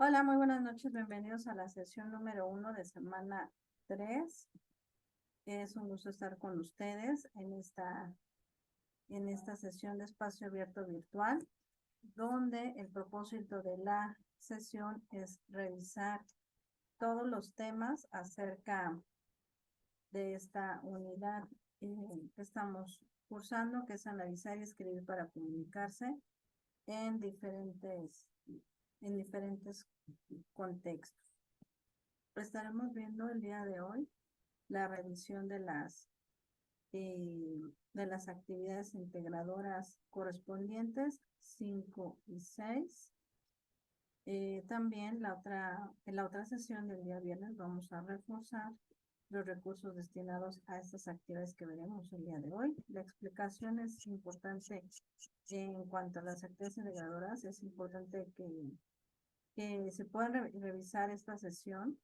Hola, muy buenas noches. Bienvenidos a la sesión número 1 de semana 3. Es un gusto estar con ustedes en esta sesión de espacio abierto virtual, donde el propósito de la sesión es revisar todos los temas acerca de esta unidad que estamos cursando, que es analizar y escribir para comunicarse en diferentes contextos. Estaremos viendo el día de hoy la revisión de las actividades integradoras correspondientes 5 y 6. También en la otra sesión del día viernes vamos a reforzar los recursos destinados a estas actividades que veremos el día de hoy. La explicación es importante en cuanto a las actividades integradoras. Es importante que se puedan revisar esta sesión,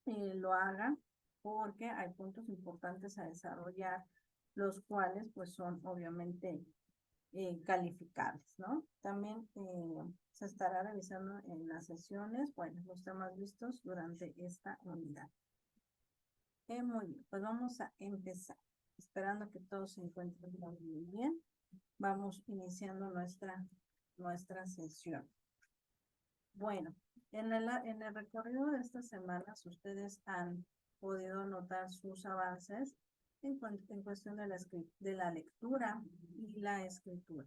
lo hagan, porque hay puntos importantes a desarrollar, los cuales pues son obviamente calificables, ¿no? También se estará revisando en las sesiones, bueno, los temas vistos durante esta unidad. Muy bien, pues vamos a empezar, esperando que todos se encuentren muy bien. Vamos iniciando nuestra sesión. Bueno, en el recorrido de estas semanas, ustedes han podido notar sus avances en cuestión de la lectura y la escritura,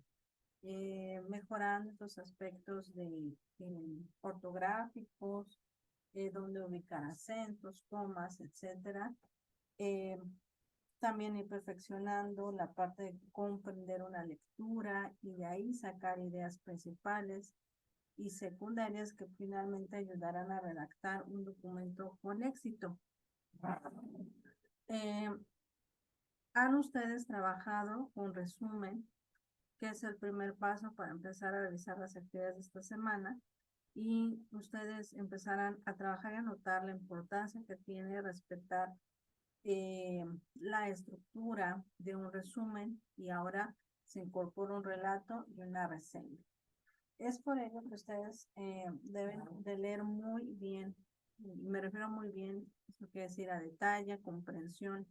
mejorando estos aspectos de ortográficos, donde ubicar acentos, comas, etcétera. Eh, También ir perfeccionando la parte de comprender una lectura y de ahí sacar ideas principales y secundarias que finalmente ayudarán a redactar un documento con éxito. Eh, ¿Han ustedes trabajado un resumen, que es el primer paso para empezar a realizar las actividades de esta semana? Y ustedes empezarán a trabajar y a notar la importancia que tiene respetar la estructura de un resumen, y ahora se incorpora un relato y una reseña. Es por ello que ustedes deben de leer muy bien, me refiero muy bien, eso quiere decir a detalle, comprensión,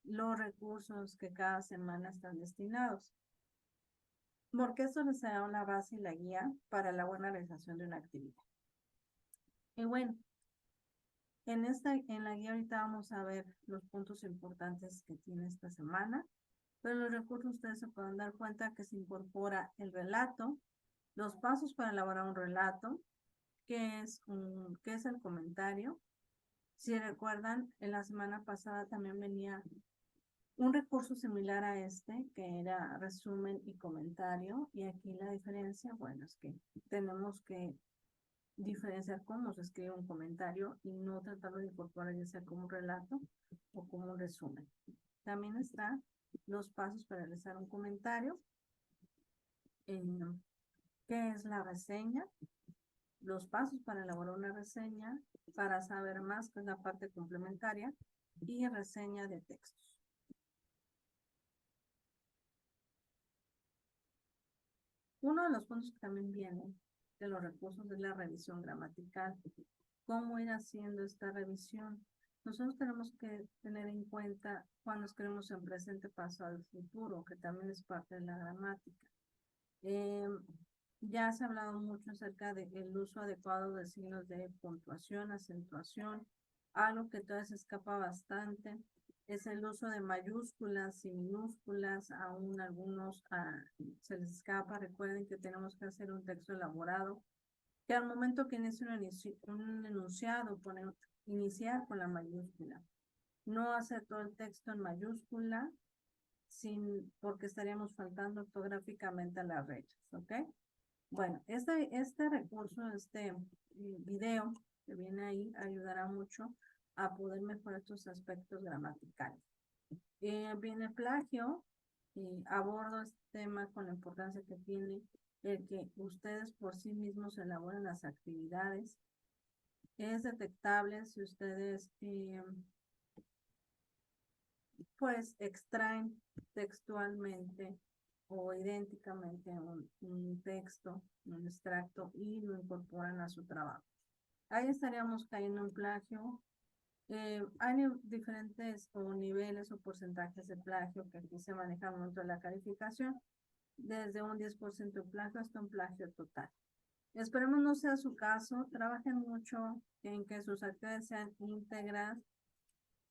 los recursos que cada semana están destinados, porque esto les dará una base y la guía para la buena realización de una actividad. Y bueno, en la guía ahorita vamos a ver los puntos importantes que tiene esta semana, pero los recursos ustedes se pueden dar cuenta que se incorpora el relato, los pasos para elaborar un relato, qué es el comentario. Si recuerdan, en la semana pasada también venía un recurso similar a este, que era resumen y comentario, y aquí la diferencia, bueno, es que tenemos que diferenciar cómo se escribe un comentario y no tratarlo de incorporar ya sea como un relato o como un resumen. También están los pasos para realizar un comentario, qué es la reseña, los pasos para elaborar una reseña, para saber más, que es la parte complementaria, y reseña de textos. Uno de los puntos que también viene de los recursos es la revisión gramatical. ¿Cómo ir haciendo esta revisión? Nosotros tenemos que tener en cuenta cuando escribimos en presente, pasado y futuro, que también es parte de la gramática. Ya se ha hablado mucho acerca del uso adecuado de signos de puntuación, acentuación. Algo que todavía se escapa bastante es el uso de mayúsculas y minúsculas. Aún algunos se les escapa. Recuerden que tenemos que hacer un texto elaborado, que al momento que inicie un enunciado, iniciar con la mayúscula. No hacer todo el texto en mayúscula, porque estaríamos faltando ortográficamente a las reglas, ¿ok? Bueno, este recurso, este video que viene ahí, ayudará mucho a poder mejorar estos aspectos gramaticales. Viene plagio, y abordo este tema con la importancia que tiene el que ustedes por sí mismos elaboren las actividades. Es detectable si ustedes pues extraen textualmente o idénticamente un texto, un extracto y lo incorporan a su trabajo. Ahí estaríamos cayendo en plagio. Hay diferentes o niveles o porcentajes de plagio que aquí se manejan dentro de la calificación, desde un 10% de plagio hasta un plagio total. Esperemos no sea su caso, trabajen mucho en que sus actividades sean íntegras,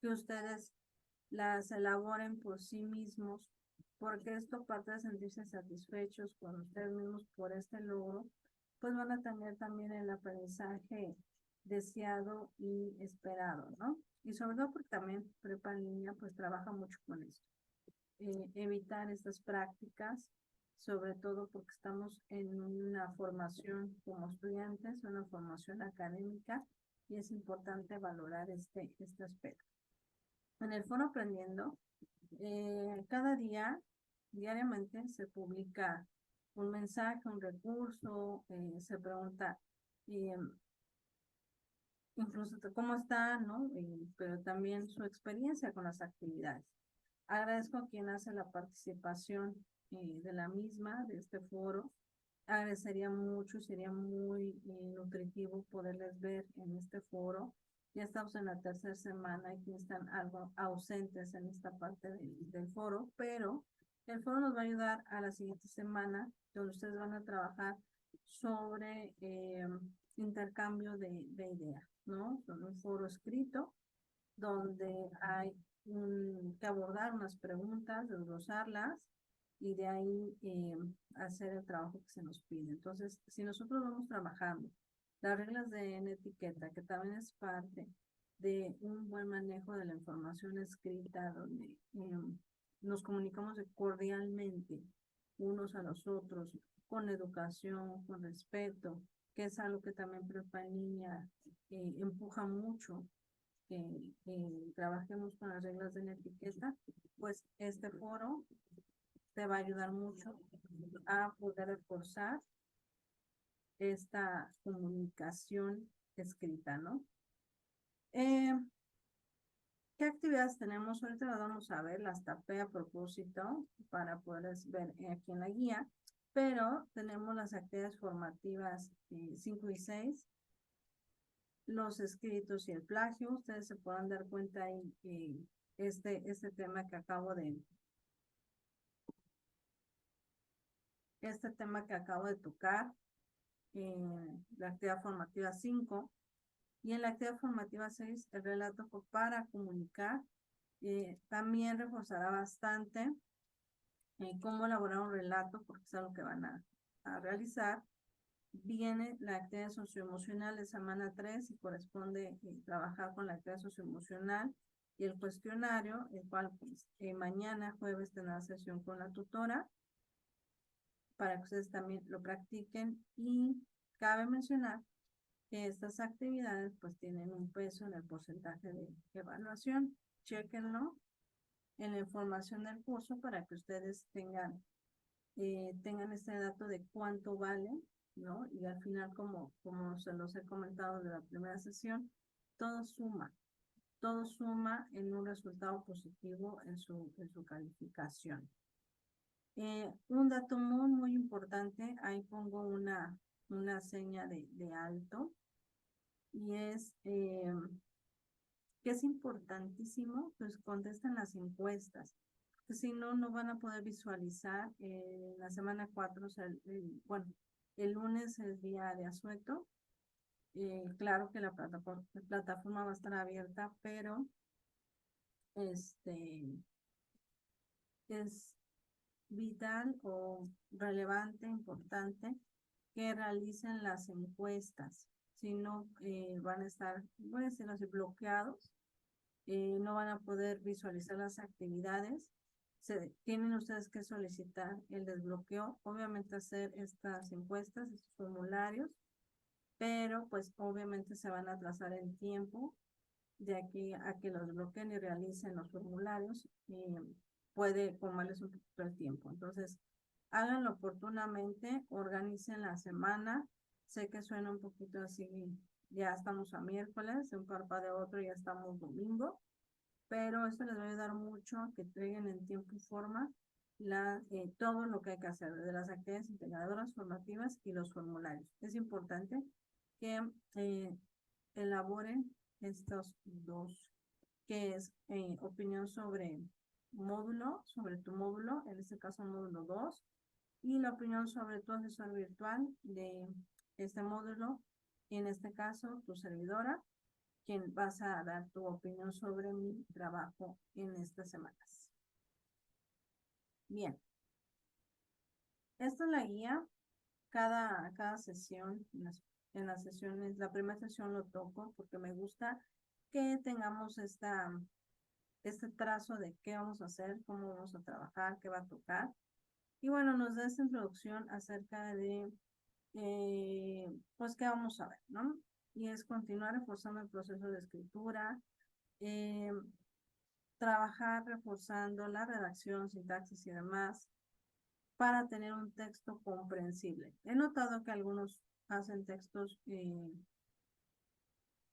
que ustedes las elaboren por sí mismos, porque esto, aparte de sentirse satisfechos con ustedes mismos por este logro, pues van a tener también el aprendizaje deseado y esperado, ¿no? Y sobre todo porque también Prepa en Línea pues trabaja mucho con esto. Evitar estas prácticas, sobre todo porque estamos en una formación como estudiantes, una formación académica, y es importante valorar este aspecto. En el Foro Aprendiendo, cada día, diariamente, se publica un mensaje, un recurso, se pregunta incluso cómo está, ¿no? Pero también su experiencia con las actividades. Agradezco a quien hace la participación de la misma, de este foro. Agradecería mucho, sería muy nutritivo poderles ver en este foro. Ya estamos en la tercera semana y quienes están algo ausentes en esta parte del foro, pero el foro nos va a ayudar a la siguiente semana, donde ustedes van a trabajar sobre intercambio de ideas, ¿no? Sobre un foro escrito, donde hay que abordar unas preguntas, desglosarlas y de ahí hacer el trabajo que se nos pide. Entonces, si nosotros vamos trabajando las reglas de etiqueta, que también es parte de un buen manejo de la información escrita, donde nos comunicamos cordialmente unos a los otros, con educación, con respeto, que es algo que también Prepa en Línea empuja mucho, que trabajemos con las reglas de la etiqueta, pues este foro te va a ayudar mucho a poder reforzar esta comunicación escrita, ¿no? ¿Qué actividades tenemos? Ahorita las vamos a ver, las tapé a propósito para poder ver aquí en la guía, pero tenemos las actividades formativas 5 y 6, los escritos y el plagio. Ustedes se puedan dar cuenta ahí este tema que acabo de tocar, la actividad formativa 5, y en la actividad formativa 6, el relato para comunicar. También reforzará bastante cómo elaborar un relato, porque es algo que van a realizar. Viene la actividad socioemocional de semana 3 y corresponde trabajar con la actividad socioemocional y el cuestionario, el cual pues, mañana jueves tendrá sesión con la tutora para que ustedes también lo practiquen, y cabe mencionar que estas actividades pues tienen un peso en el porcentaje de evaluación. Chéquenlo en la información del curso para que ustedes tengan este dato de cuánto vale, ¿no? Y al final, como se los he comentado de la primera sesión, todo suma en un resultado positivo en su calificación. Un dato muy importante, ahí pongo una seña de alto, y es que es importantísimo, pues contesten las encuestas, porque si no, no van a poder visualizar la semana 4, o sea, bueno, el lunes es día de asueto. Claro que la plataforma va a estar abierta, pero es vital o relevante, importante, que realicen las encuestas. Si no, van a estar, voy a decirlo así, bloqueados, no van a poder visualizar las actividades. Tienen ustedes que solicitar el desbloqueo, obviamente hacer estas encuestas, estos formularios, pero pues obviamente se van a atrasar en tiempo de aquí a que los bloqueen y realicen los formularios. Puede tomarles un poquito el tiempo. Entonces, háganlo oportunamente, organicen la semana. Sé que suena un poquito así, ya estamos a miércoles, de un parpadeo a otro ya estamos domingo, pero esto les va a ayudar mucho a que entreguen en tiempo y forma todo lo que hay que hacer, desde las actividades integradoras, formativas y los formularios. Es importante que elaboren estos dos, que es opinión sobre módulo, sobre tu módulo, en este caso módulo 2, y la opinión sobre tu asesor virtual de este módulo, y en este caso tu servidora, quien vas a dar tu opinión sobre mi trabajo en estas semanas. Bien, esta es la guía. Cada sesión, en las sesiones, la primera sesión lo toco porque me gusta que tengamos este trazo de qué vamos a hacer, cómo vamos a trabajar, qué va a tocar. Y bueno, nos da esta introducción acerca de, pues, qué vamos a ver, ¿no? Y es continuar reforzando el proceso de escritura, eh, trabajar reforzando la redacción, sintaxis y demás, para tener un texto comprensible. He notado que algunos hacen textos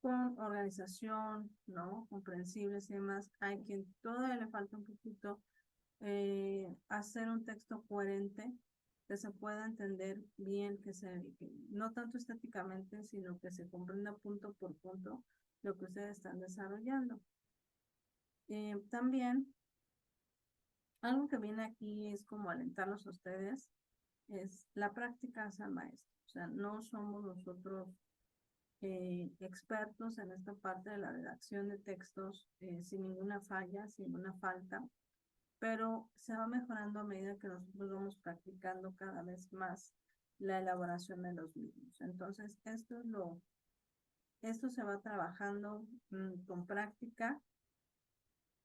con organización, ¿no? Comprensibles y demás. Hay quien todavía le falta un poquito hacer un texto coherente, que se pueda entender bien, que no tanto estéticamente, sino que se comprenda punto por punto lo que ustedes están desarrollando. También, algo que viene aquí es como alentarlos a ustedes, es la práctica hace al maestro. O sea, no somos nosotros expertos en esta parte de la redacción de textos sin ninguna falla, sin ninguna falta, pero se va mejorando a medida que nosotros vamos practicando cada vez más la elaboración de los mismos. Entonces, esto se va trabajando con práctica.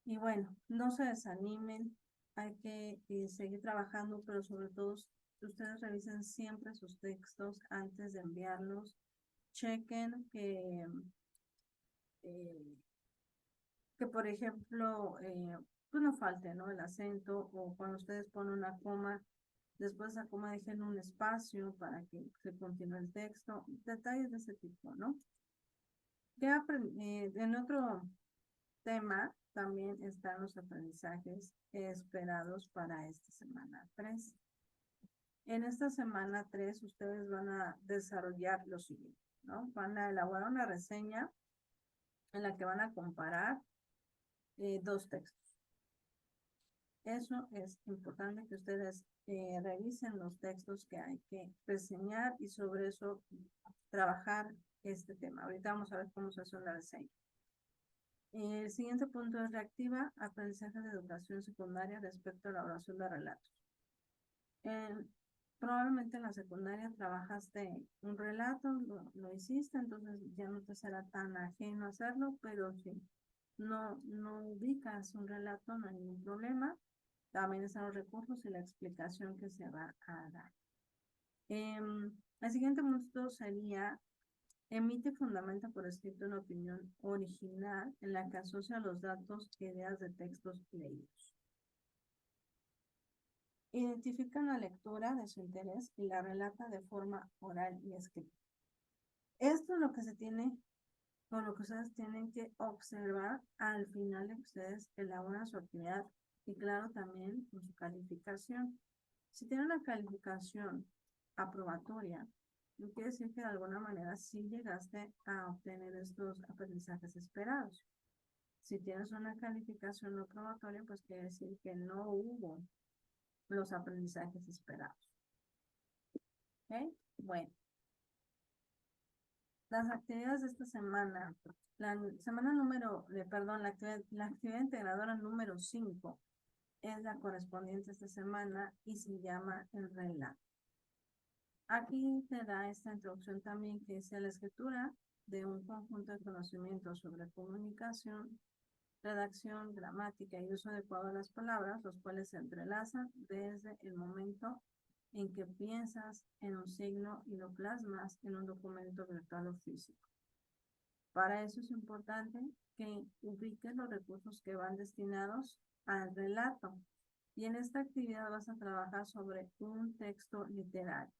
Y bueno, no se desanimen, hay que seguir trabajando, pero sobre todo ustedes revisen siempre sus textos antes de enviarlos. Chequen eh, que por ejemplo, pues no falte, ¿no? El acento, o cuando ustedes ponen una coma, después de esa coma dejen un espacio para que se continúe el texto, detalles de ese tipo, ¿no? En otro tema también están los aprendizajes esperados para esta semana 3. En esta semana 3 ustedes van a desarrollar lo siguiente, ¿no? Van a elaborar una reseña en la que van a comparar dos textos. Eso es importante que ustedes revisen los textos que hay que reseñar y sobre eso trabajar este tema. Ahorita vamos a ver cómo se hace una reseña. El siguiente punto es reactiva aprendizaje de educación secundaria respecto a la elaboración de relatos. Probablemente en la secundaria trabajaste un relato, lo hiciste, entonces ya no te será tan ajeno hacerlo, pero si no ubicas un relato, no hay ningún problema. También están los recursos y la explicación que se va a dar. El siguiente punto sería: emite y fundamenta por escrito una opinión original en la que asocia los datos e ideas de textos leídos. Identifica una lectura de su interés y la relata de forma oral y escrita. Esto es lo que se tiene, o lo que ustedes tienen que observar al final de que ustedes elaboran su actividad, y claro, también con su calificación. Si tiene una calificación aprobatoria, quiere decir que de alguna manera sí llegaste a obtener estos aprendizajes esperados. Si tienes una calificación no aprobatoria, pues quiere decir que no hubo los aprendizajes esperados. ¿Ok? Bueno, las actividades de esta semana, la semana número, perdón, la actividad integradora número 5 es la correspondiente a esta semana y se llama el relato. Aquí te da esta introducción también, que es la escritura de un conjunto de conocimientos sobre comunicación, redacción, gramática y uso adecuado de las palabras, los cuales se entrelazan desde el momento en que piensas en un signo y lo plasmas en un documento virtual o físico. Para eso es importante que ubiques los recursos que van destinados al relato. Y en esta actividad vas a trabajar sobre un texto literario.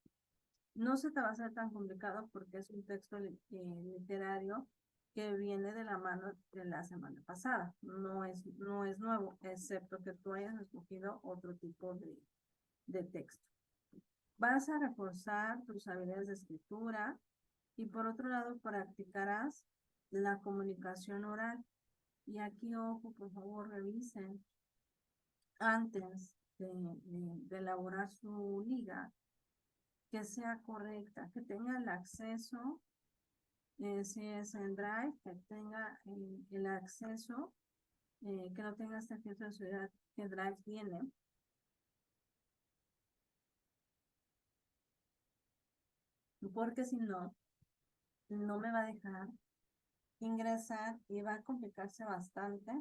No se te va a hacer tan complicado porque es un texto literario que viene de la mano de la semana pasada. No es nuevo, excepto que tú hayas escogido otro tipo de texto. Vas a reforzar tus habilidades de escritura y por otro lado practicarás la comunicación oral. Y aquí, ojo, por favor, revisen antes de elaborar su liga, que sea correcta, que tenga el acceso, si es en Drive, que tenga el acceso, que no tenga este filtro de seguridad que Drive tiene. Porque si no, no me va a dejar ingresar y va a complicarse bastante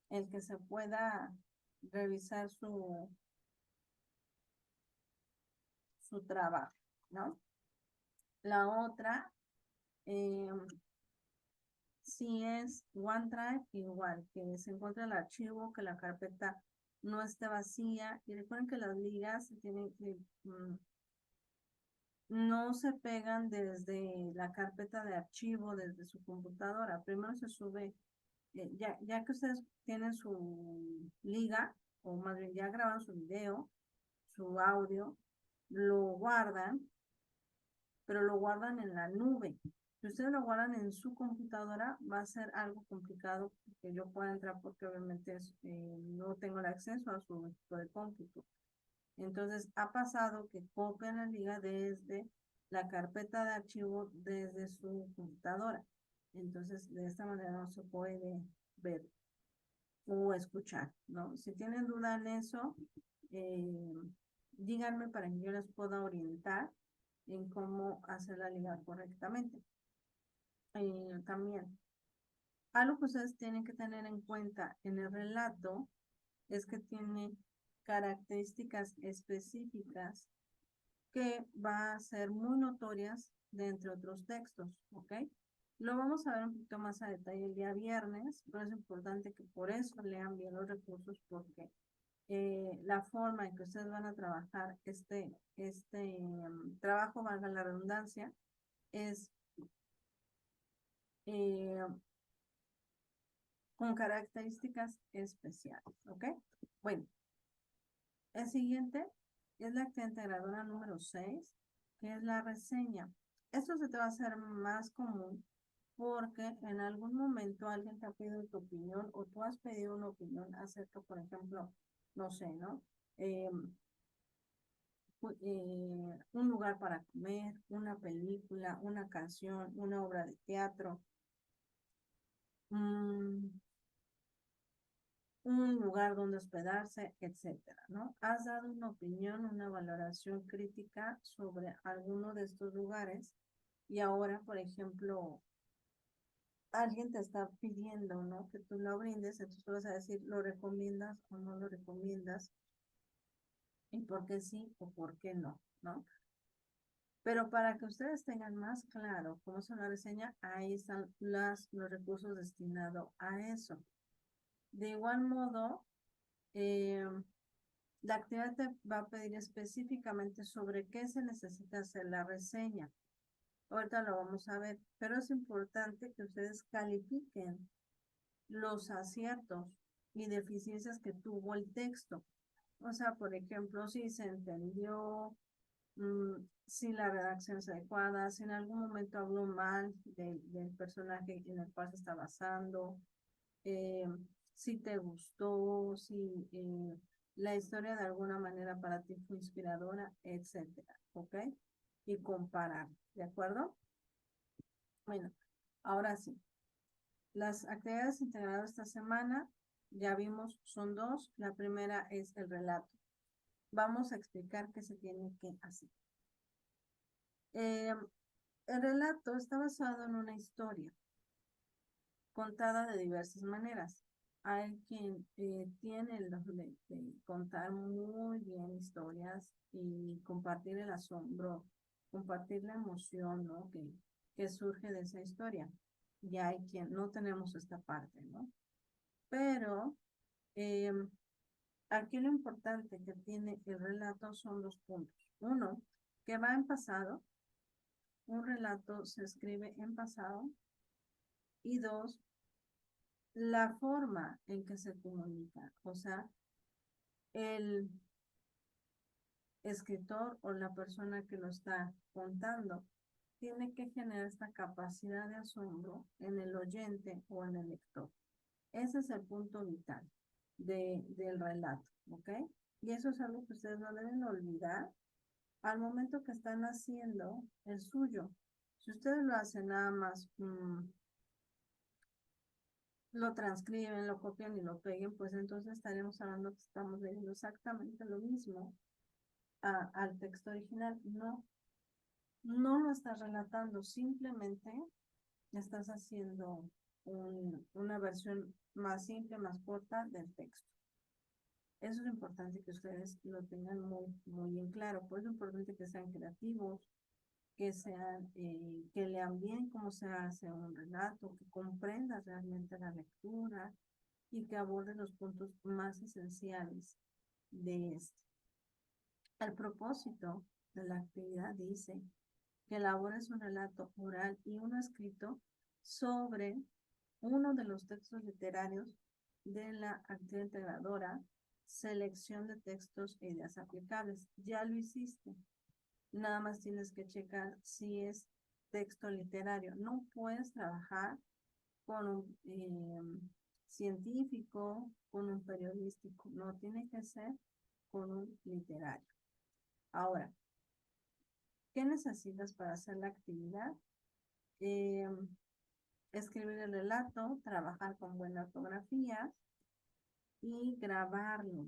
el que se pueda revisar su trabajo, ¿no? La otra, si es OneDrive, igual, que se encuentre el archivo, que la carpeta no esté vacía. Y recuerden que las ligas se tienen que, no se pegan desde la carpeta de archivo, desde su computadora. Primero se sube, ya que ustedes tienen su liga, o más bien ya graban su video, su audio, lo guardan, pero lo guardan en la nube. Si ustedes lo guardan en su computadora, va a ser algo complicado que yo pueda entrar porque obviamente no tengo el acceso a su equipo de cómputo. Entonces, ha pasado que copian la liga desde la carpeta de archivo desde su computadora. Entonces, de esta manera no se puede ver o escuchar, ¿no? Si tienen duda en eso, díganme para que yo les pueda orientar en cómo hacer la liga correctamente. También, algo que ustedes tienen que tener en cuenta en el relato es que tiene características específicas que va a ser muy notorias de entre otros textos, ¿ok? Lo vamos a ver un poquito más a detalle el día viernes, pero es importante que por eso lean bien los recursos, porque la forma en que ustedes van a trabajar este trabajo, valga la redundancia, es con características especiales, ¿ok? Bueno, el siguiente es la actividad integradora número 6, que es la reseña. Esto se te va a hacer más común porque en algún momento alguien te ha pedido tu opinión o tú has pedido una opinión acerca, por ejemplo, no sé, ¿no? Un lugar para comer, una película, una canción, una obra de teatro, un lugar donde hospedarse, etcétera, ¿no? Has dado una opinión, una valoración crítica sobre alguno de estos lugares y ahora, por ejemplo, alguien te está pidiendo, ¿no? Que tú lo brindes, entonces tú vas a decir, ¿lo recomiendas o no lo recomiendas? ¿Y por qué sí o por qué no? ¿No? Pero para que ustedes tengan más claro cómo es una reseña, ahí están los recursos destinados a eso. De igual modo, la actividad te va a pedir específicamente sobre qué se necesita hacer la reseña. Ahorita lo vamos a ver, pero es importante que ustedes califiquen los aciertos y deficiencias que tuvo el texto. O sea, por ejemplo, si se entendió, si la redacción es adecuada, si en algún momento habló mal del personaje en el cual se está basando, eh, si te gustó, si la historia de alguna manera para ti fue inspiradora, etcétera, ¿ok? Y comparar, ¿de acuerdo? Bueno, ahora sí. Las actividades integradas esta semana, ya vimos, son dos. La primera es el relato. Vamos a explicar qué se tiene que hacer. El relato está basado en una historia contada de diversas maneras. Hay quien tiene el don de contar muy bien historias y compartir el asombro, compartir la emoción, ¿no? Que surge de esa historia. Y hay quien no tenemos esta parte, ¿no? Pero aquí lo importante que tiene el relato son dos puntos. Uno, que va en pasado. Un relato se escribe en pasado Y dos, la forma en que se comunica. O sea, el escritor o la persona que lo está contando tiene que generar esta capacidad de asombro en el oyente o en el lector. Ese es el punto vital del relato, ¿ok? Y eso es algo que ustedes no deben olvidar al momento que están haciendo el suyo. Si ustedes lo hacen nada más, lo transcriben, lo copian y lo peguen, pues entonces estaremos hablando que estamos leyendo exactamente lo mismo al texto original. No, no lo estás relatando, simplemente estás haciendo una versión más simple, más corta del texto. Eso es importante que ustedes lo tengan muy en claro. Pues es importante que sean creativos, que lean bien cómo se hace un relato, que comprendan realmente la lectura y que aborden los puntos más esenciales de este. El propósito de la actividad dice que elabores un relato oral y uno escrito sobre uno de los textos literarios de la actividad integradora, selección de textos e ideas aplicables. Ya lo hiciste. Nada más tienes que checar si es texto literario. No puedes trabajar con un científico, con un periodístico. No tiene que ser con un literario. Ahora, ¿qué necesitas para hacer la actividad? Escribir el relato, trabajar con buena ortografía y grabarlo.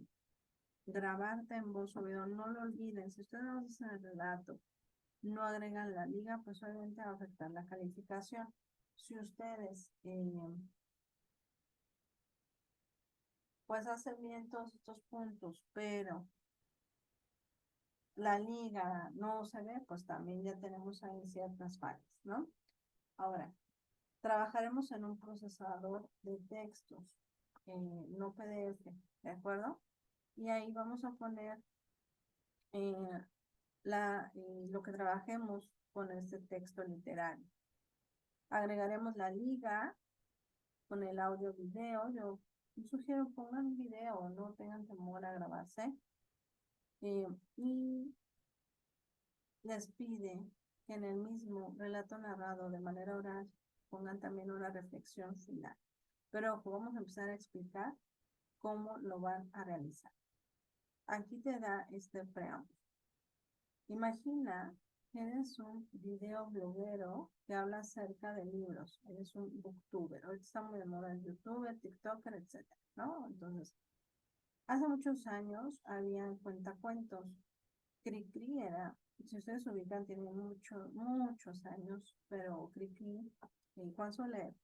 Grabarte en voz o video, no lo olviden. Si ustedes no hacen el relato, no agregan la liga, pues obviamente va a afectar la calificación. Si ustedes pues hacen bien todos estos puntos, pero la liga no se ve, pues también ya tenemos ahí ciertas fallas, ¿no? Ahora, trabajaremos en un procesador de textos, no PDF, ¿de acuerdo? Y ahí vamos a poner eh, lo que trabajemos con este texto literario. Agregaremos la liga con el audio video. Yo sugiero pongan un video, no tengan temor a grabarse. Y les pide que en el mismo relato narrado de manera oral pongan también una reflexión final. Pero ojo, vamos a empezar a explicar cómo lo van a realizar. Aquí te da este preámbulo. Imagina que eres un videobloguero que habla acerca de libros. Eres un booktuber. Ahorita está muy de moda el youtuber, tiktoker, etcétera, ¿no? Entonces, hace muchos años había cuentacuentos. Cricri era, si ustedes ubican, tiene muchos años, pero Cricri, Juan Soler,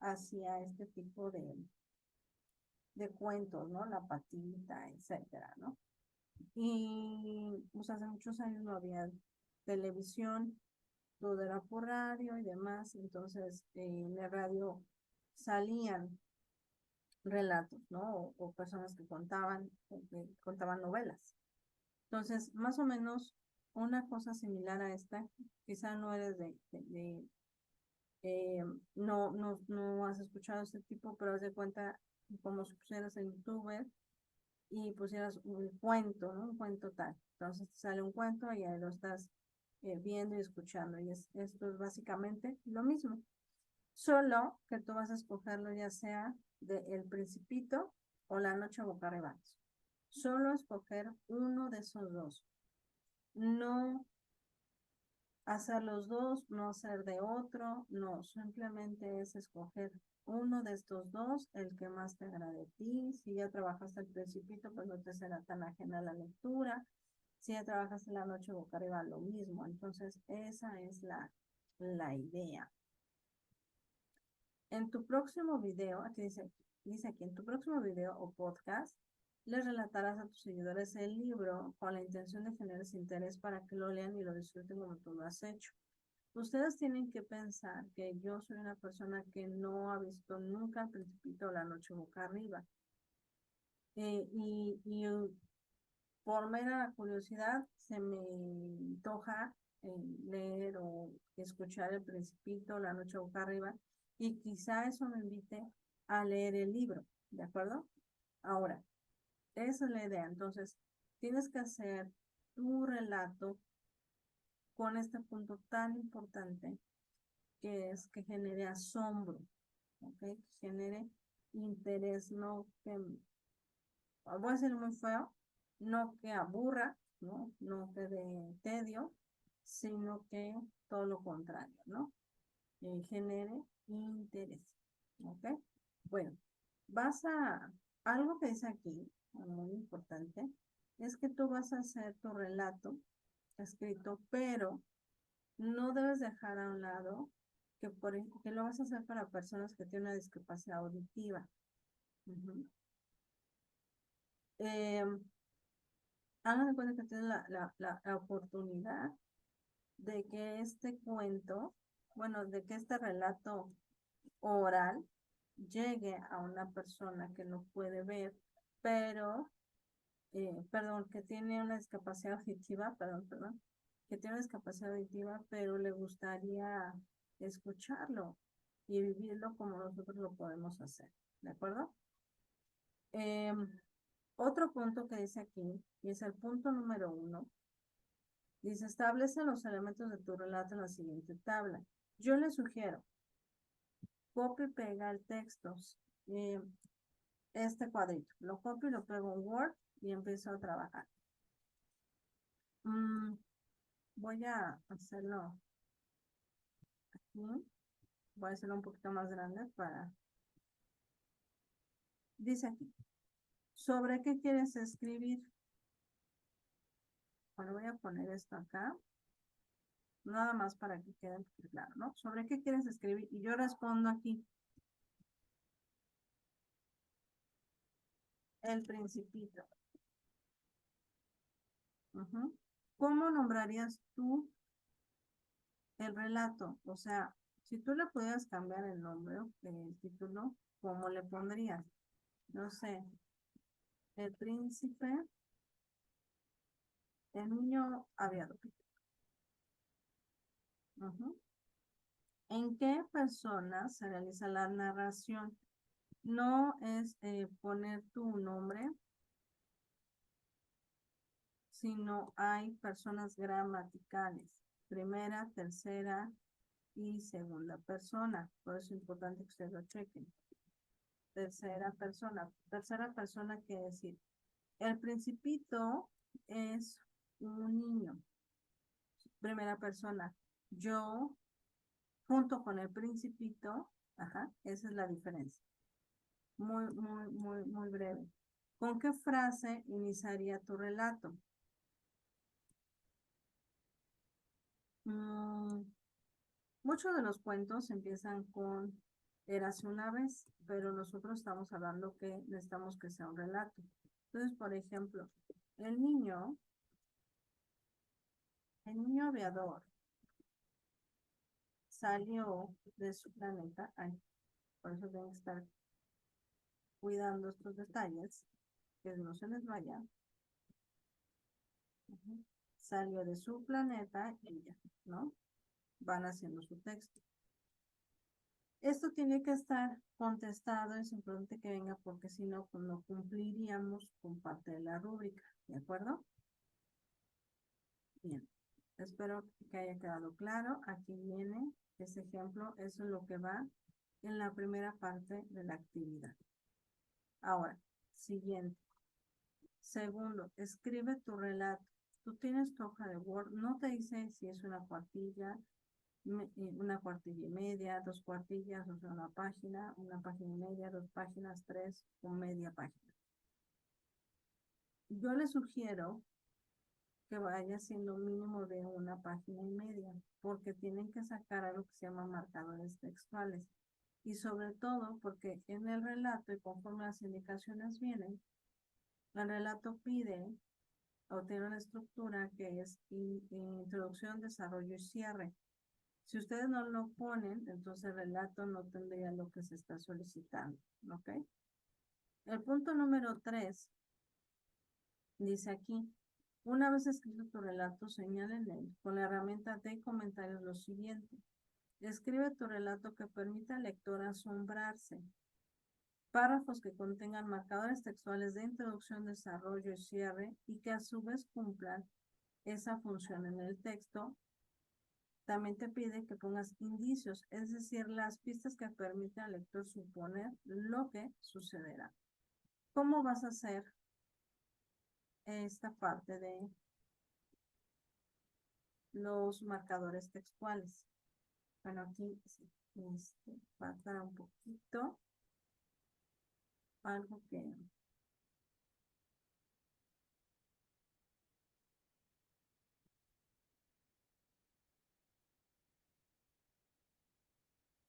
hacía este tipo de cuentos, ¿no? La Patita, etcétera, ¿no? Y pues hace muchos años no había televisión, todo era por radio y demás, entonces en la radio salían relatos, ¿no? O personas que contaban novelas. Entonces, más o menos una cosa similar a esta, quizá no eres eh, no has escuchado este tipo, pero haz de cuenta como si pusieras en YouTube y pusieras un cuento, ¿no? Un cuento tal. Entonces te sale un cuento y ahí lo estás viendo y escuchando. Y esto es básicamente lo mismo. Solo que tú vas a escogerlo ya sea de El Principito o La Noche Boca Arriba. Solo escoger uno de esos dos. No hacer los dos, no hacer de otro, no, simplemente es escoger uno de estos dos, el que más te agrade a ti. Si ya trabajaste el Principito, pues no te será tan ajena la lectura. Si ya trabajaste La Noche Boca Arriba, lo mismo. Entonces, esa es la idea. En tu próximo video, aquí dice aquí, en tu próximo video o podcast, les relatarás a tus seguidores el libro con la intención de generar ese interés para que lo lean y lo disfruten como tú lo has hecho. Ustedes tienen que pensar que yo soy una persona que no ha visto nunca El Principito o La Noche Boca Arriba. Y por mera curiosidad se me antoja leer o escuchar El Principito, La Noche Boca Arriba, y quizá eso me invite a leer el libro, ¿de acuerdo? Ahora, esa es la idea. Entonces, tienes que hacer tu relato con este punto tan importante que es que genere asombro, ¿ok? Que genere interés, no que, voy a decir muy feo, no que aburra, ¿no? No que dé tedio, sino que todo lo contrario, ¿no? Genere interés, ¿ok? Bueno, algo que dice aquí, muy importante, es que tú vas a hacer tu relato escrito, pero no debes dejar a un lado que lo vas a hacer para personas que tienen una discapacidad auditiva. Ujú. Hagan de cuenta que tienen la oportunidad de que este cuento, bueno, de que este relato oral llegue a una persona que no puede ver, pero, perdón, que tiene una discapacidad auditiva, perdón, que tiene una discapacidad auditiva, pero le gustaría escucharlo y vivirlo como nosotros lo podemos hacer, ¿de acuerdo? Otro punto que dice aquí, y es el punto número 1, dice, establece los elementos de tu relato en la siguiente tabla. Yo le sugiero, copia y pega el texto, eh, este cuadrito, lo copio y lo pego en Word y empiezo a trabajar. Voy a hacerlo aquí, voy a hacerlo un poquito más grande para... Dice aquí, ¿sobre qué quieres escribir? Bueno, voy a poner esto acá, nada más para que quede claro, ¿no? ¿Sobre qué quieres escribir? Y yo respondo aquí, El Principito. ¿Cómo nombrarías tú el relato? O sea, si tú le pudieras cambiar el nombre, el título, ¿cómo le pondrías? No sé, el príncipe, el niño aviador. ¿En qué persona se realiza la narración? No es poner tu nombre, sino hay personas gramaticales, primera, tercera y segunda persona. Por eso es importante que ustedes lo chequen. Tercera persona quiere decir, el Principito es un niño. Primera persona, yo junto con el Principito, ajá, esa es la diferencia. Muy breve. ¿Con qué frase iniciaría tu relato? Muchos de los cuentos empiezan con érase una vez, pero nosotros estamos hablando que necesitamos que sea un relato. Entonces, por ejemplo, el niño aviador salió de su planeta, ay, por eso deben estar cuidando estos detalles, que no se les vaya. Salió de su planeta y ya, ¿no? Van haciendo su texto. Esto tiene que estar contestado, es importante que venga porque si no, pues no cumpliríamos con parte de la rúbrica, ¿de acuerdo? Bien, espero que haya quedado claro. Aquí viene ese ejemplo, eso es lo que va en la primera parte de la actividad. Ahora, siguiente. Segundo, escribe tu relato. Tú tienes tu hoja de Word, no te dice si es una cuartilla y media, 2 cuartillas, o sea, una página y media, 2 páginas, 3 o media página. Yo le sugiero que vaya siendo mínimo de 1 página y media, porque tienen que sacar algo que se llama marcadores textuales. Y sobre todo porque en el relato, y conforme las indicaciones vienen, el relato pide o tiene una estructura que es introducción, desarrollo y cierre. Si ustedes no lo ponen, entonces el relato no tendría lo que se está solicitando, ¿ok? El punto número 3 dice aquí, una vez escrito tu relato, señala en él con la herramienta de comentarios lo siguiente. Escribe tu relato que permita al lector asombrarse. Párrafos que contengan marcadores textuales de introducción, desarrollo y cierre y que a su vez cumplan esa función en el texto. También te pide que pongas indicios, es decir, las pistas que permiten al lector suponer lo que sucederá. ¿Cómo vas a hacer esta parte de los marcadores textuales? Bueno, aquí falta un poquito algo que...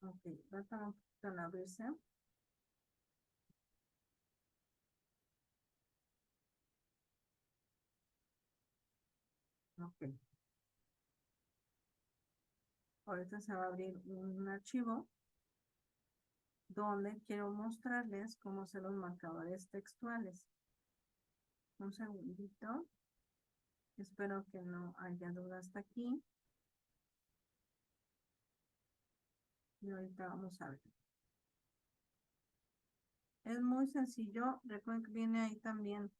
Ok, falta un poquito en abrirse. Ok. Ahorita se va a abrir un archivo donde quiero mostrarles cómo hacer los marcadores textuales. Un segundito. Espero que no haya duda hasta aquí. Y ahorita vamos a ver. Es muy sencillo. Recuerden que viene ahí también.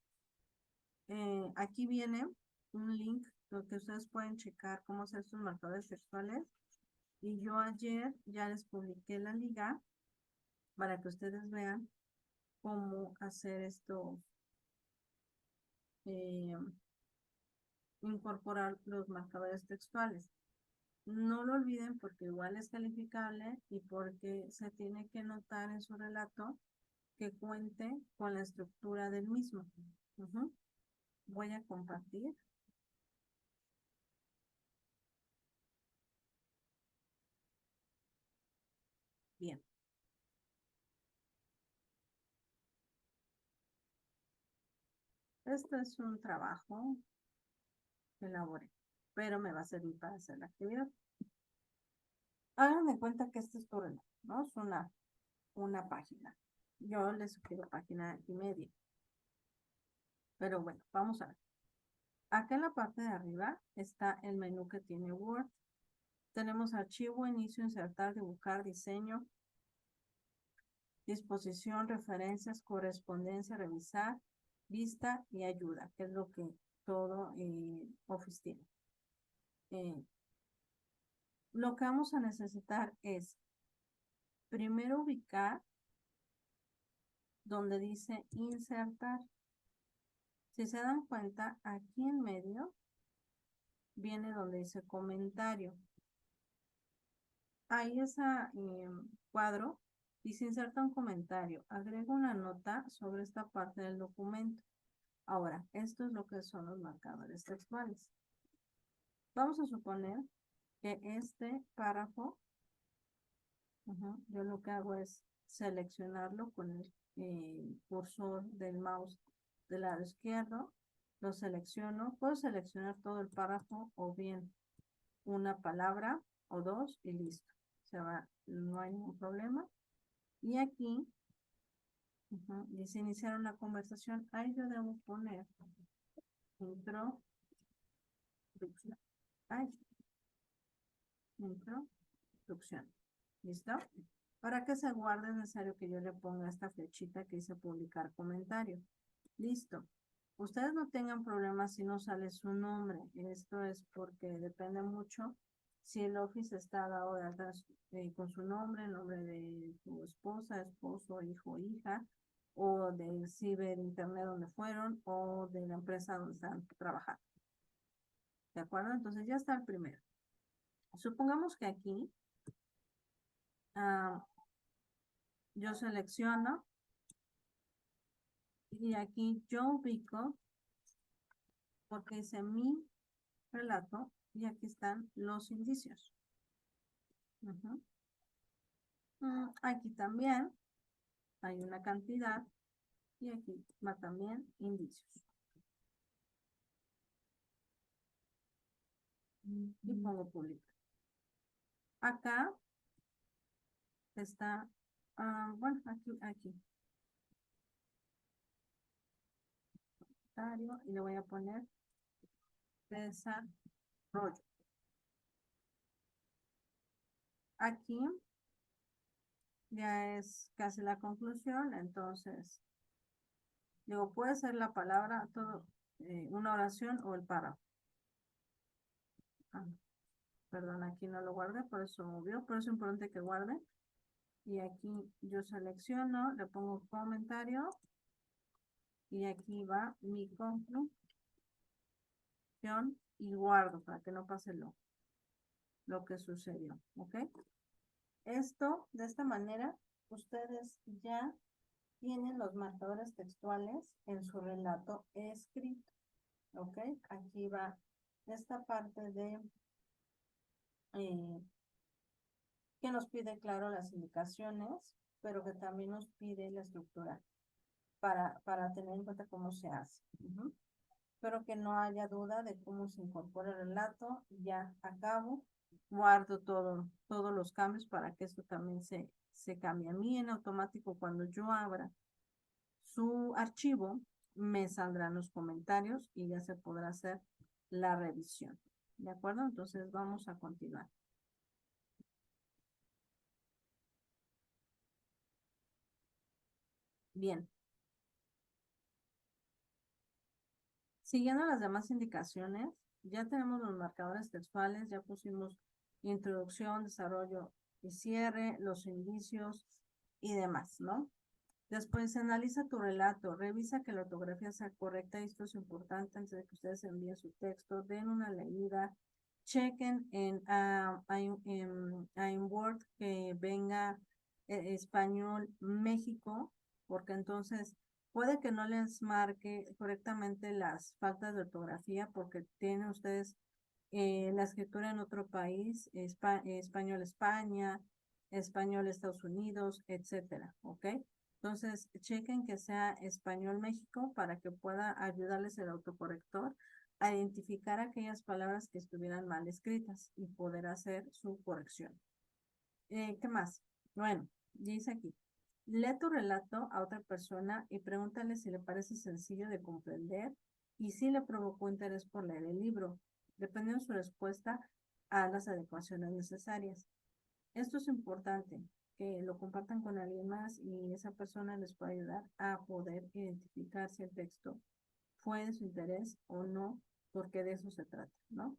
Aquí viene un link donde ustedes pueden checar cómo hacer sus marcadores textuales. Y yo ayer ya les publiqué la liga para que ustedes vean cómo hacer esto, incorporar los marcadores textuales. No lo olviden porque igual es calificable y porque se tiene que notar en su relato que cuente con la estructura del mismo. Voy a compartir. Bien. Esto es un trabajo que elaboré, pero me va a servir para hacer la actividad. Hagan de cuenta que este es tu relato, ¿no? Es una página. Yo les sugiero página y media. Pero bueno, vamos a ver. Acá en la parte de arriba está el menú que tiene Word. Tenemos archivo, inicio, insertar, dibujar, diseño, disposición, referencias, correspondencia, revisar, vista y ayuda, que es lo que todo Office tiene. Lo que vamos a necesitar es primero ubicar donde dice insertar. Si se dan cuenta, aquí en medio viene donde dice comentario. Ahí ese cuadro dice inserta un comentario. Agrega una nota sobre esta parte del documento. Ahora, esto es lo que son los marcadores textuales. Vamos a suponer que este párrafo, yo lo que hago es seleccionarlo con el cursor del mouse del lado izquierdo. Lo selecciono. Puedo seleccionar todo el párrafo o bien una palabra o dos y listo. Se va, no hay ningún problema. Y aquí dice iniciar una conversación. Ahí yo debo poner introducción. Introducción. ¿Listo? Para que se guarde es necesario que yo le ponga esta flechita que dice publicar comentario. Listo. Ustedes no tengan problemas si no sale su nombre. Esto es porque depende mucho si el Office está dado de alta con su nombre, el nombre de su esposa, esposo, hijo, hija, o del ciber internet donde fueron, o de la empresa donde están trabajando. ¿De acuerdo? Entonces ya está el primero. Supongamos que aquí yo selecciono y aquí yo ubico porque dice mi relato y aquí están los indicios. Aquí también hay una cantidad y aquí va también indicios. Y pongo publicar. Acá está, bueno, aquí. Y le voy a poner desarrollo. Aquí ya es casi la conclusión, entonces, digo, puede ser la palabra, todo, una oración o el párrafo. Ah, perdón, aquí no lo guardé, por eso movió, por eso es importante que guarde. Y aquí yo selecciono, le pongo comentario y aquí va mi conclusión y guardo para que no pase lo que sucedió, ¿ok? Esto, de esta manera, ustedes ya tienen los marcadores textuales en su relato escrito, ¿ok? Aquí va esta parte de que nos pide, claro, las indicaciones, pero que también nos pide la estructura para tener en cuenta cómo se hace. Espero que no haya duda de cómo se incorpora el relato. Ya acabo, guardo todos los cambios para que esto también se cambie. A mí en automático, cuando yo abra su archivo, me saldrán los comentarios y ya se podrá hacer la revisión. ¿De acuerdo? Entonces vamos a continuar. Bien. Siguiendo las demás indicaciones, ya tenemos los marcadores textuales, ya pusimos introducción, desarrollo y cierre, los indicios y demás, ¿no? Después analiza tu relato, revisa que la ortografía sea correcta, y esto es importante antes de que ustedes envíen su texto, den una leída, chequen en Word que venga español México, porque entonces puede que no les marque correctamente las faltas de ortografía porque tienen ustedes la escritura en otro país, español España, español Estados Unidos, etcétera, ¿ok? Entonces, chequen que sea español México para que pueda ayudarles el autocorrector a identificar aquellas palabras que estuvieran mal escritas y poder hacer su corrección. ¿Qué más? Bueno, dice aquí, lee tu relato a otra persona y pregúntale si le parece sencillo de comprender y si le provocó interés por leer el libro, dependiendo de su respuesta a las adecuaciones necesarias. Esto es importante, que lo compartan con alguien más y esa persona les puede ayudar a poder identificar si el texto fue de su interés o no, porque de eso se trata, ¿no?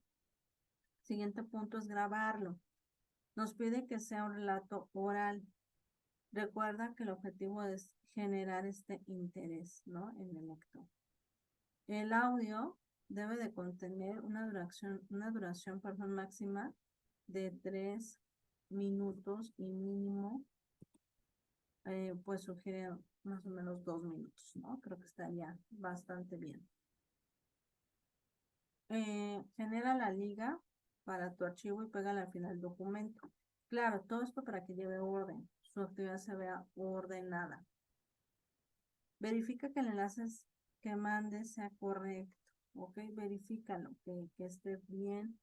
Siguiente punto es grabarlo. Nos pide que sea un relato oral. Recuerda que el objetivo es generar este interés, ¿no? En el lector. El audio debe de contener una duración, perdón, máxima de 3 minutos y mínimo, pues sugiere más o menos 2 minutos, ¿no? Creo que estaría bastante bien. Genera la liga para tu archivo y pégala al final del documento. Claro, todo esto para que lleve orden, su actividad se vea ordenada. Verifica que el enlace que mandes sea correcto, ¿ok? Verifícalo, que esté bien,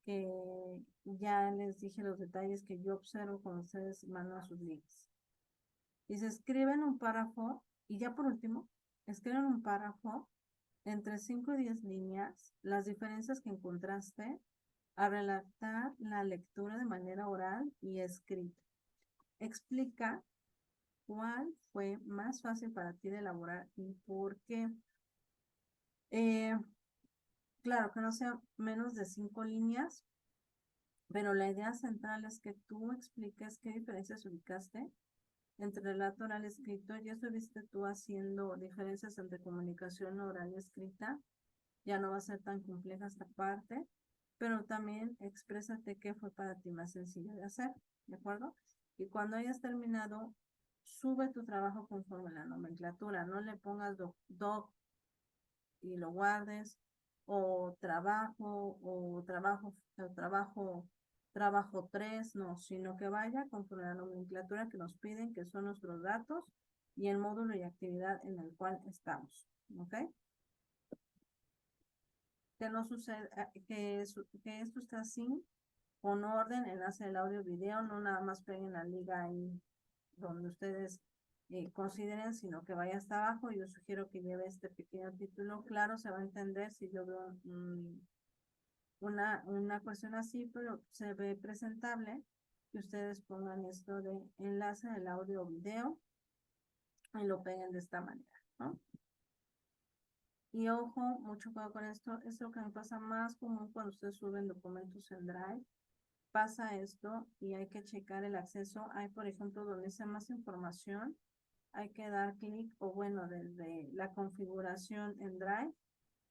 que ya les dije los detalles que yo observo cuando ustedes mandan sus links. Y se escriben un párrafo, y ya por último, escriben un párrafo entre 5 y 10 líneas, las diferencias que encontraste al relatar la lectura de manera oral y escrita. Explica cuál fue más fácil para ti de elaborar y por qué. Claro, que no sea menos de 5 líneas, pero la idea central es que tú expliques qué diferencias ubicaste entre relato oral y escrito. Ya estuviste tú haciendo diferencias entre comunicación oral y escrita, ya no va a ser tan compleja esta parte, pero también exprésate qué fue para ti más sencillo de hacer, ¿de acuerdo? Y cuando hayas terminado, sube tu trabajo conforme a la nomenclatura, no le pongas doc y lo guardes, o trabajo 3, no, sino que vaya conforme a la nomenclatura que nos piden, que son nuestros datos y el módulo y actividad en el cual estamos, ¿ok? Que no sucede, que esto está así, con orden, enlace del audio video, no nada más peguen la liga ahí donde ustedes consideren, sino que vaya hasta abajo. Yo sugiero que lleve este pequeño título. Claro, se va a entender si yo veo una cuestión así, pero se ve presentable. que ustedes pongan esto de enlace del audio o video y lo peguen de esta manera, ¿no? Y ojo, mucho cuidado con esto. Es lo que me pasa más común cuando ustedes suben documentos en Drive. Pasa esto y hay que checar el acceso. Hay, por ejemplo, donde dice más información, hay que dar clic o bueno, desde la configuración en Drive,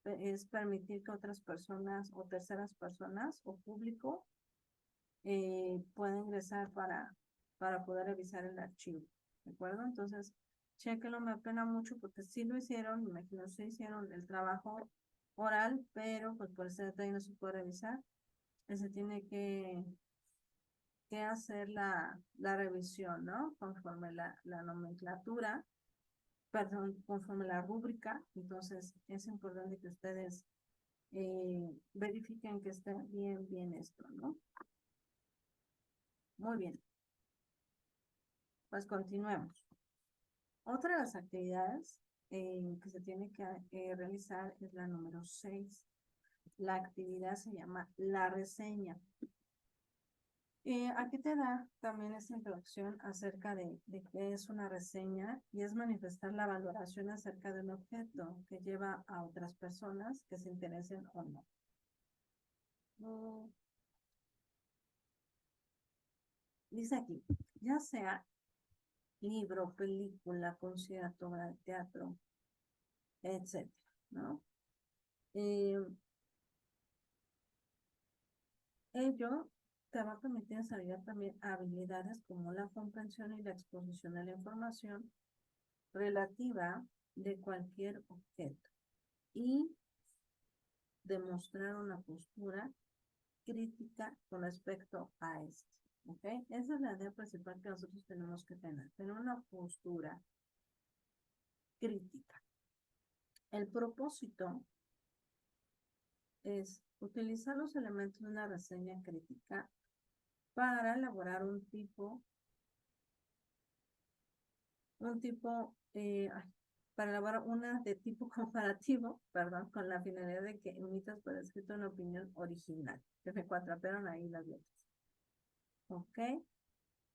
es permitir que otras personas o terceras personas o público pueda ingresar para poder revisar el archivo, ¿de acuerdo? Entonces, chequenlo, me apena mucho porque sí lo hicieron, me imagino sí hicieron el trabajo oral, pero pues por ese detalle no se puede revisar. Se tiene que hacer la revisión, ¿no? Conforme la nomenclatura, perdón, conforme la rúbrica. Entonces, es importante que ustedes verifiquen que esté bien esto, ¿no? Muy bien, pues continuemos. Otra de las actividades que se tiene que realizar es la número 6. La actividad se llama la reseña. Aquí te da también esta introducción acerca de qué es una reseña y es manifestar la valoración acerca de un objeto que lleva a otras personas que se interesen o no. Dice aquí, ya sea libro, película, concierto, obra de teatro, etcétera, ¿no? Ello te va a permitir desarrollar también habilidades como la comprensión y la exposición de la información relativa de cualquier objeto y demostrar una postura crítica con respecto a este. ¿Ok? Esa es la idea principal que nosotros tenemos que tener una postura crítica. El propósito es utilizar los elementos de una reseña crítica para elaborar un tipo, para elaborar una de tipo comparativo, perdón, con la finalidad de que emitas por escrito una opinión original. Que me cuatrapearon ahí las letras. ¿Ok?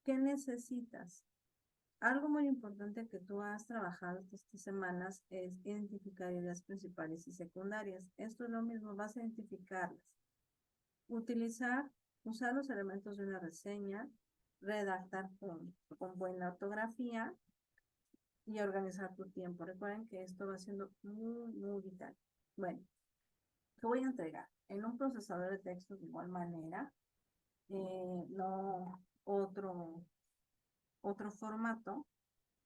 ¿Qué necesitas? Algo muy importante que tú has trabajado estas semanas es identificar ideas principales y secundarias. Esto es lo mismo, vas a identificarlas. Usar los elementos de una reseña, redactar con buena ortografía y organizar tu tiempo. Recuerden que esto va siendo muy vital. Bueno, te voy a entregar en un procesador de textos de igual manera, no otro formato,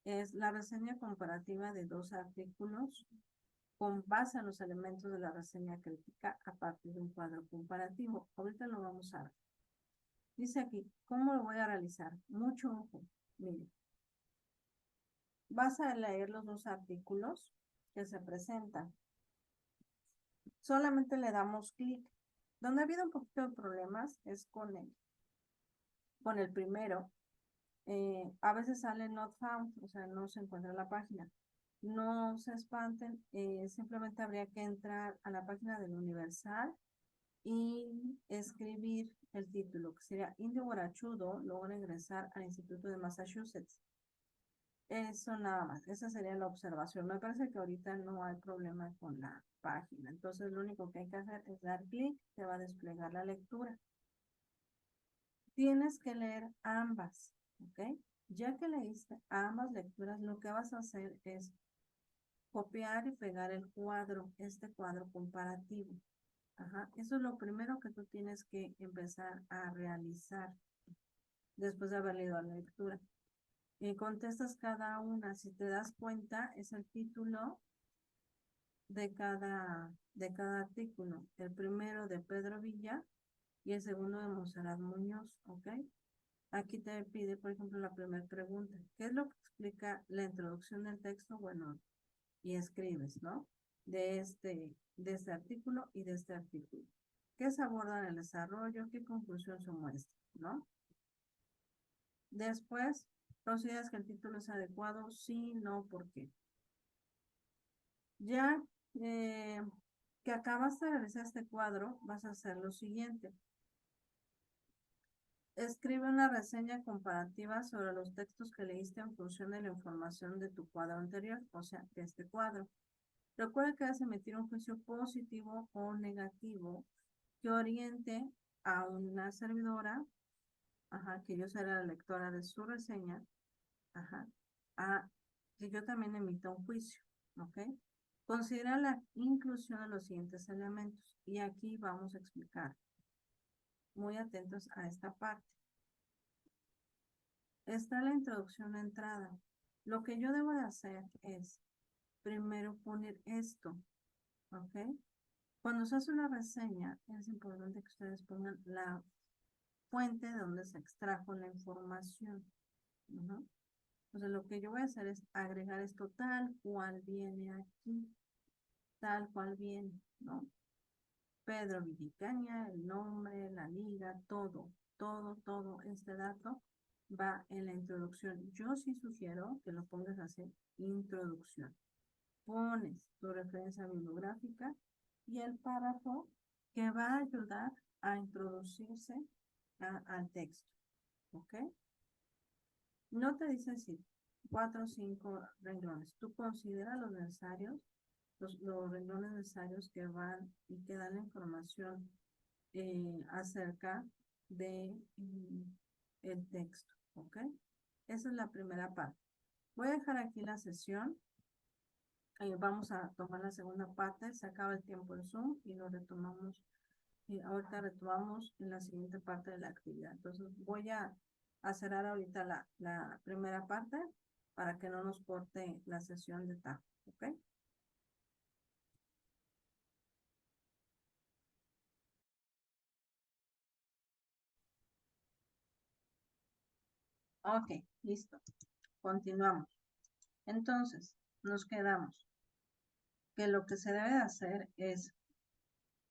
es la reseña comparativa de 2 artículos con base en los elementos de la reseña crítica a partir de un cuadro comparativo. Ahorita lo vamos a ver. Dice aquí, ¿cómo lo voy a realizar? Mucho ojo. Mire, vas a leer los 2 artículos que se presentan. Solamente le damos clic. Donde ha habido un poquito de problemas es con el primero. A veces sale not found, o sea, no se encuentra en la página. No se espanten, simplemente habría que entrar a la página del Universal y escribir el título, que sería Indio Guarachudo logra ingresar al Instituto de Massachusetts. Eso nada más, esa sería la observación. Me parece que ahorita no hay problema con la página, entonces lo único que hay que hacer es dar clic, se va a desplegar la lectura. Tienes que leer ambas, ¿ok? Ya que leíste ambas lecturas, lo que vas a hacer es copiar y pegar el cuadro, este cuadro comparativo. Ajá, eso es lo primero que tú tienes que empezar a realizar después de haber leído la lectura. Y contestas cada una, si te das cuenta, es el título de cada artículo. El primero de Pedro Villa y el segundo de Monserrat Muñoz, ¿ok? Aquí te pide, por ejemplo, la primera pregunta. ¿Qué es lo que explica la introducción del texto? Bueno, y escribes, ¿no? De este artículo y de este artículo. ¿Qué se aborda en el desarrollo? ¿Qué conclusión se muestra? ¿No? Después, ¿consideras que el título es adecuado? Sí, no, ¿por qué? Ya que acabas de realizar este cuadro, vas a hacer lo siguiente. Escribe una reseña comparativa sobre los textos que leíste en función de la información de tu cuadro anterior, o sea, de este cuadro. Recuerda que vas a emitir un juicio positivo o negativo que oriente a una servidora, ajá, que yo seré la lectora de su reseña, ajá, a que yo también emita un juicio, ¿ok? Considera la inclusión de los siguientes elementos y aquí vamos a explicar. Muy atentos a esta parte. Está la introducción de entrada. Lo que yo debo de hacer es primero poner esto, ¿ok? Cuando se hace una reseña, es importante que ustedes pongan la fuente de donde se extrajo la información. ¿No? Entonces, lo que yo voy a hacer es agregar esto tal cual viene aquí, tal cual viene, ¿no? Pedro Villicaña, el nombre, la liga, todo este dato va en la introducción. Yo sí sugiero que lo pongas así, introducción. Pones tu referencia bibliográfica y el párrafo que va a ayudar a introducirse al texto, ¿ok? No te dice si 4 o 5 renglones. Tú consideras los necesarios, los renglones necesarios que van y que dan la información acerca de el texto, ¿ok? Esa es la primera parte. Voy a dejar aquí la sesión. Vamos a tomar la segunda parte. Se acaba el tiempo del Zoom y lo retomamos. Ahorita retomamos en la siguiente parte de la actividad. Entonces voy a cerrar ahorita la primera parte para que no nos corte la sesión de tajo, ¿ok? Ok, listo. Continuamos. Entonces, nos quedamos que lo que se debe de hacer es,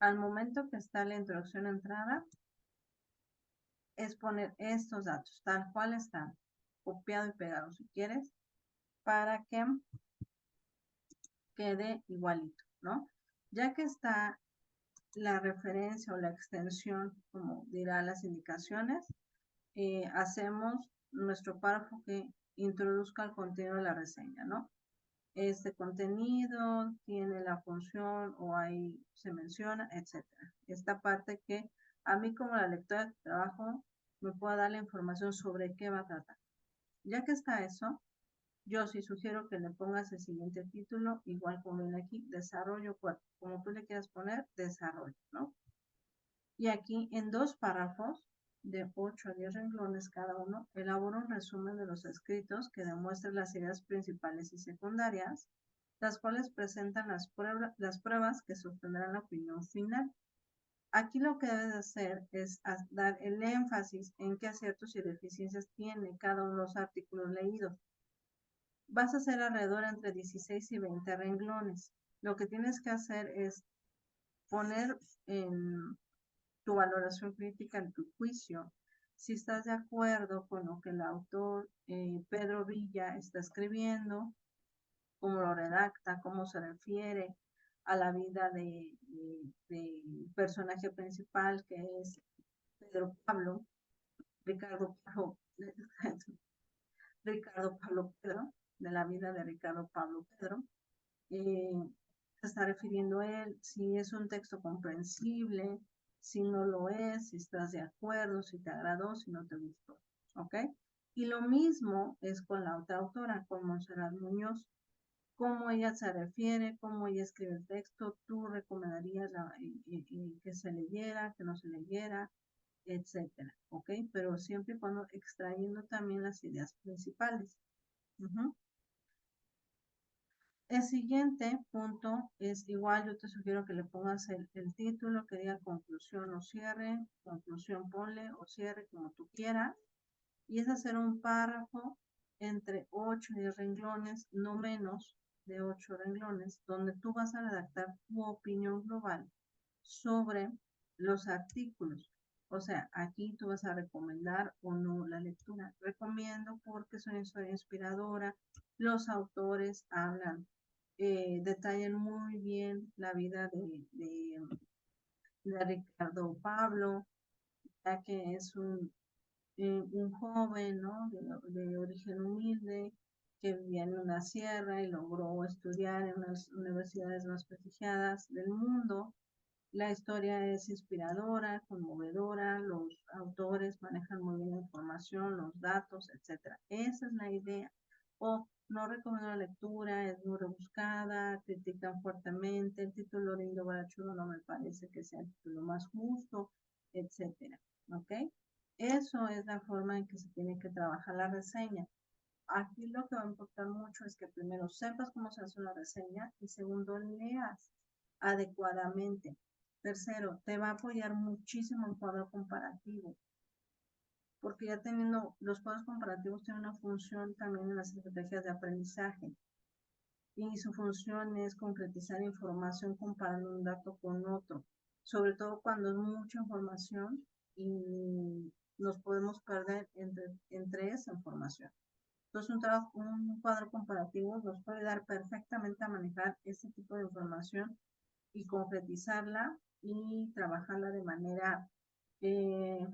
al momento que está la introducción entrada, es poner estos datos, tal cual están, copiado y pegado si quieres, para que quede igualito, ¿no? Ya que está la referencia o la extensión, como dirá las indicaciones, hacemos nuestro párrafo que introduzca el contenido de la reseña, ¿no? Este contenido tiene la función o ahí se menciona, etcétera. Esta parte que a mí como la lectora de trabajo me pueda dar la información sobre qué va a tratar. Ya que está eso, yo sí sugiero que le pongas el siguiente título, igual como viene aquí, desarrollo cuerpo, como tú le quieras poner, desarrollo, ¿no? Y aquí en 2 párrafos de 8 a 10 renglones cada uno, elaboro un resumen de los escritos que demuestran las ideas principales y secundarias, las cuales presentan las pruebas que sostendrán la opinión final. Aquí lo que debes hacer es dar el énfasis en qué aciertos y deficiencias tiene cada uno de los artículos leídos. Vas a hacer alrededor entre 16 y 20 renglones. Lo que tienes que hacer es poner en tu valoración crítica en tu juicio, si estás de acuerdo con lo que el autor Pedro Villa está escribiendo, cómo lo redacta, cómo se refiere a la vida del personaje principal que es Pedro Pablo, Ricardo Pablo, Ricardo Pablo Pedro, de la vida de Ricardo Pablo Pedro. Se está refiriendo a él, si es un texto comprensible, si no lo es, si estás de acuerdo, si te agradó, si no te gustó, ¿ok? Y lo mismo es con la otra autora, con Montserrat Muñoz, cómo ella se refiere, cómo ella escribe el texto, tú recomendarías que se leyera, que no se leyera, etcétera, ¿ok? Pero siempre y cuando extrayendo también las ideas principales. El siguiente punto es igual, yo te sugiero que le pongas el título que diga conclusión o cierre, conclusión ponle o cierre como tú quieras, y es hacer un párrafo entre 8 y 10 renglones, no menos de 8 renglones, donde tú vas a redactar tu opinión global sobre los artículos. O sea, aquí tú vas a recomendar o no la lectura. Recomiendo porque es una historia inspiradora, los autores hablan detallan muy bien la vida de Ricardo Pablo, ya que es un un joven, ¿no? De origen humilde, que vivía en una sierra y logró estudiar en las universidades más prestigiadas del mundo. La historia es inspiradora, conmovedora, los autores manejan muy bien la información, los datos, etcétera. Esa es la idea. O no recomiendo la lectura, es muy rebuscada, critican fuertemente, el título lindo barachudo no me parece que sea el título más justo, etcétera. ¿Ok? Eso es la forma en que se tiene que trabajar la reseña. Aquí lo que va a importar mucho es que primero sepas cómo se hace una reseña y segundo leas adecuadamente. Tercero, te va a apoyar muchísimo el cuadro comparativo, porque ya teniendo los cuadros comparativos tienen una función también en las estrategias de aprendizaje y su función es concretizar información comparando un dato con otro, sobre todo cuando es mucha información y nos podemos perder entre esa información. Entonces, un cuadro comparativo nos puede dar perfectamente a manejar este tipo de información y concretizarla y trabajarla de manera eh,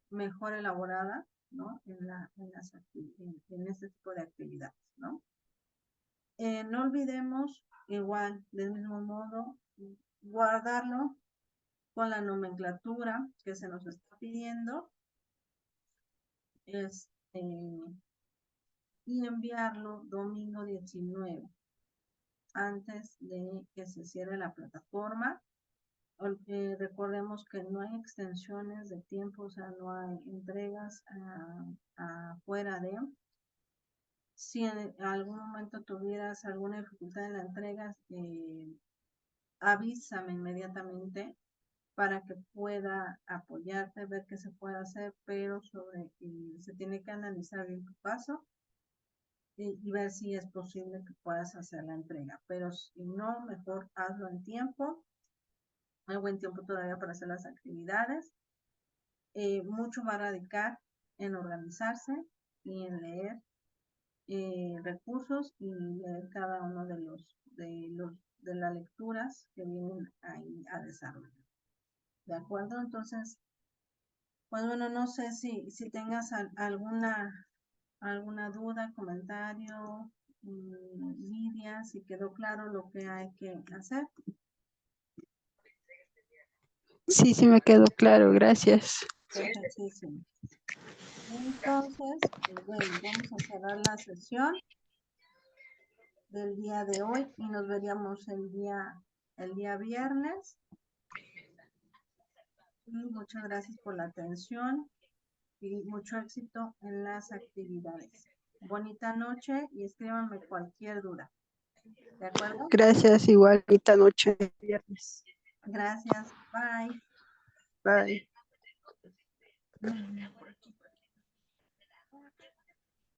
mejor elaborada, ¿no? En este tipo de actividades, ¿no? No olvidemos, igual, del mismo modo, guardarlo con la nomenclatura que se nos está pidiendo, este, y enviarlo domingo 19 antes de que se cierre la plataforma. Recordemos que no hay extensiones de tiempo, o sea, no hay entregas afuera de. Si en algún momento tuvieras alguna dificultad en la entrega, avísame inmediatamente para que pueda apoyarte, ver qué se puede hacer, pero se tiene que analizar bien tu caso y ver si es posible que puedas hacer la entrega. Pero si no, mejor hazlo en tiempo. Hay buen tiempo todavía para hacer las actividades. Mucho va a radicar en organizarse y en leer recursos y leer cada uno de las lecturas que vienen ahí a desarrollar. ¿De acuerdo? Entonces, pues bueno, no sé si tengas alguna duda, comentario, Lidia, si quedó claro lo que hay que hacer. Sí, sí me quedó claro, gracias. Perfectísimo. Entonces, pues bueno, vamos a cerrar la sesión del día de hoy y nos veríamos el día viernes. Y muchas gracias por la atención y mucho éxito en las actividades. Bonita noche y escríbanme cualquier duda. ¿De acuerdo? Gracias, igual, esta noche, viernes. Gracias. Bye. Bye.